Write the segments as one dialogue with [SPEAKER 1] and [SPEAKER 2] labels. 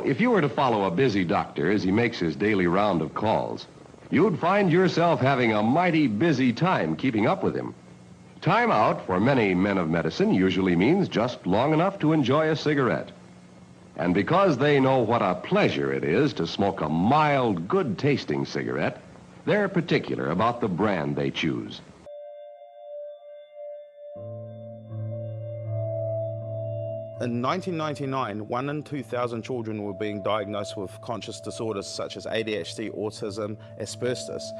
[SPEAKER 1] If you were to follow a busy doctor as he makes his daily round of calls, you'd find yourself having a mighty busy time keeping up with him. Time out for many men of medicine usually means just long enough to enjoy a cigarette. And because they know what a pleasure it is to smoke a mild, good-tasting cigarette, they're particular about the brand they choose.
[SPEAKER 2] In 1999, 1 in 2,000 children were being diagnosed with conscious disorders such as ADHD, autism, Asperger's.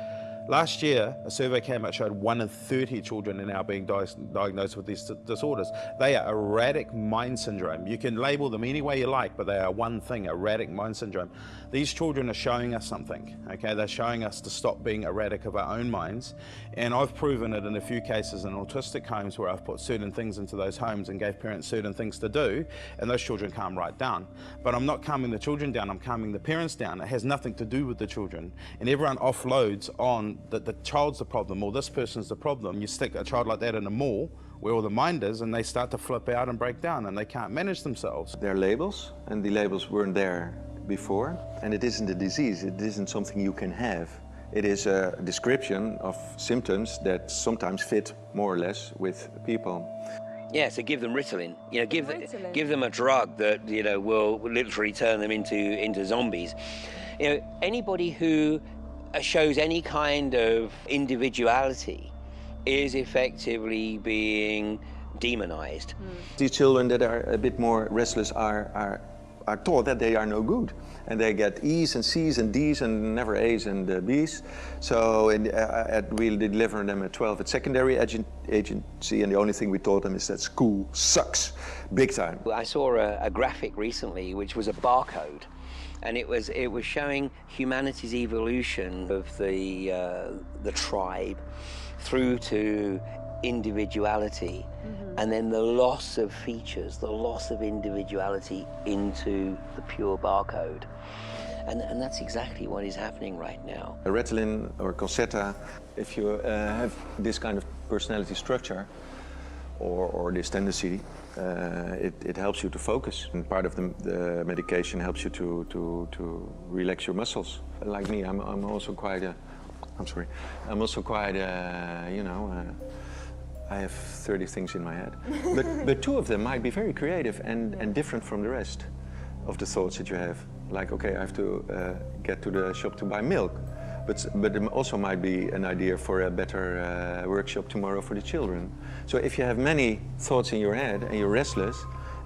[SPEAKER 2] Last year, a survey came out showed 1 in 30 children are now being diagnosed with these disorders. They are erratic mind syndrome. You can label them any way you like, but they are one thing, erratic mind syndrome. These children are showing us something, okay? They're showing us to stop being erratic of our own minds. And I've proven it in a few cases in autistic homes where I've put certain things into those homes and gave parents certain things to do, and those children calm right down. But I'm not calming the children down, I'm calming the parents down. It has nothing to do with the children. And everyone offloads on that the child's the problem or this person's the problem. You stick a child like that in a mall where all the mind is and they start to flip out and break down and they can't manage themselves.
[SPEAKER 3] They're labels, and the labels weren't there before. And it isn't a disease, it isn't something you can have. It is a description of symptoms that sometimes fit more or less with people.
[SPEAKER 4] Yeah, so give them Ritalin. You know, give them a drug that will literally turn them into zombies. You know, anybody who shows any kind of individuality is effectively being demonized.
[SPEAKER 3] These children that are a bit more restless are taught that they are no good. And they get E's and C's and D's and never A's and B's. So we deliver them at 12 at secondary agency, and the only thing we taught them is that school sucks, big time.
[SPEAKER 4] I saw a graphic recently which was a barcode. And it was showing humanity's evolution of the tribe through to individuality, and then the loss of features, the loss of individuality into the pure barcode. And that's exactly what is happening right now.
[SPEAKER 3] Ritalin or Concerta, if you have this kind of personality structure or this tendency, it helps you to focus. And part of the medication helps you to relax your muscles. Like me, I'm also quite I have 30 things in my head. But 2 of them might be very creative and different from the rest of the thoughts that you have. Like, okay, I have to get to the shop to buy milk. But it also might be an idea for a better workshop tomorrow for the children. So if you have many thoughts in your head and you're restless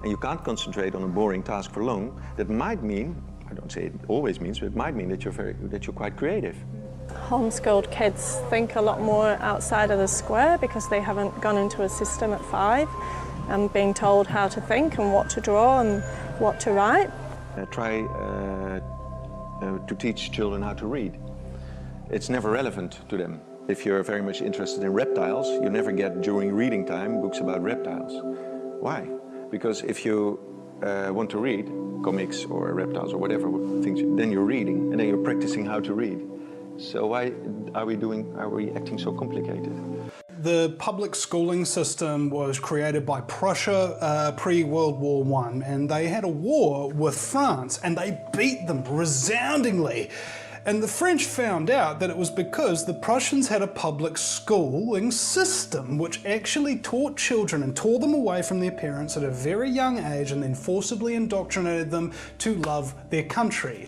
[SPEAKER 3] and you can't concentrate on a boring task for long, that might mean, I don't say it always means, but it might mean that you're quite creative.
[SPEAKER 5] Homeschooled kids think a lot more outside of the square because they haven't gone into a system at 5 and being told how to think and what to draw and what to write.
[SPEAKER 3] Try to teach children how to read. It's never relevant to them. If you're very much interested in reptiles, you never get during reading time books about reptiles. Why? Because if you want to read comics or reptiles or whatever things, then you're reading and then you're practicing how to read. So why are we acting so complicated?
[SPEAKER 6] The public schooling system was created by Prussia pre-World War I, and they had a war with France and they beat them resoundingly. And the French found out that it was because the Prussians had a public schooling system which actually taught children and tore them away from their parents at a very young age and then forcibly indoctrinated them to love their country.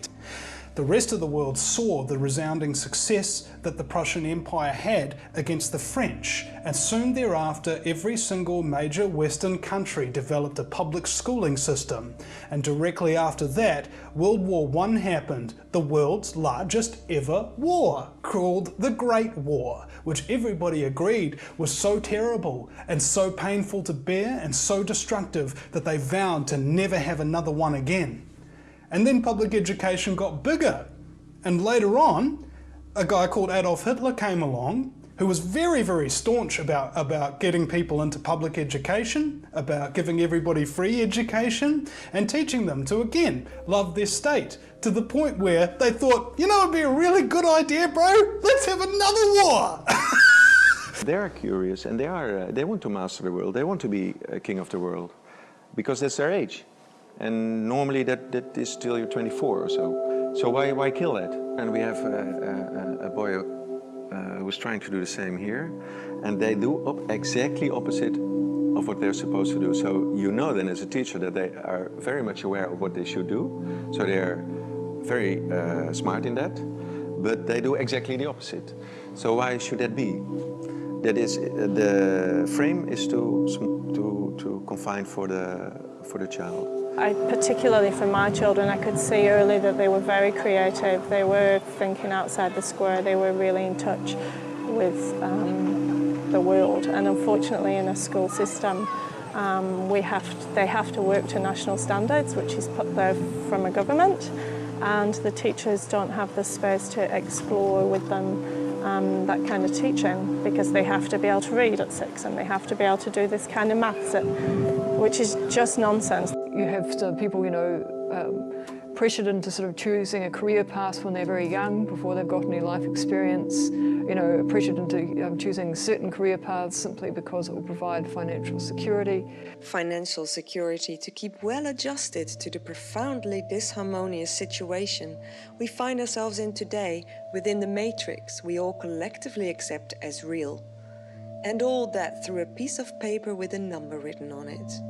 [SPEAKER 6] The rest of the world saw the resounding success that the Prussian Empire had against the French, and soon thereafter every single major Western country developed a public schooling system. And directly after that, World War I happened, the world's largest ever war, called the Great War, which everybody agreed was so terrible and so painful to bear and so destructive that they vowed to never have another one again. And then public education got bigger. And later on, a guy called Adolf Hitler came along, who was very, very staunch about getting people into public education, about giving everybody free education, and teaching them to, again, love their state, to the point where they thought, you know, it'd be a really good idea, bro, let's have another war.
[SPEAKER 3] They are curious and they want to master the world, they want to be king of the world, because that's their age. And normally that is till you're 24 or so. So why kill that? And we have a boy who's trying to do the same here, and they do exactly opposite of what they're supposed to do. So you know then as a teacher that they are very much aware of what they should do. So they're very smart in that, but they do exactly the opposite. So why should that be? That is, the frame is too confined for the child.
[SPEAKER 5] Particularly for my children, I could see early that they were very creative. They were thinking outside the square. They were really in touch with the world. And unfortunately, in a school system, they have to work to national standards, which is put there from a government. And the teachers don't have the space to explore with them that kind of teaching, because they have to be able to read at 6 and they have to be able to do this kind of maths, which is just nonsense.
[SPEAKER 7] You have some people, pressured into sort of choosing a career path when they're very young, before they've got any life experience, pressured into choosing certain career paths simply because it will provide financial security.
[SPEAKER 8] Financial security to keep well adjusted to the profoundly disharmonious situation we find ourselves in today within the matrix we all collectively accept as real. And all that through a piece of paper with a number written on it.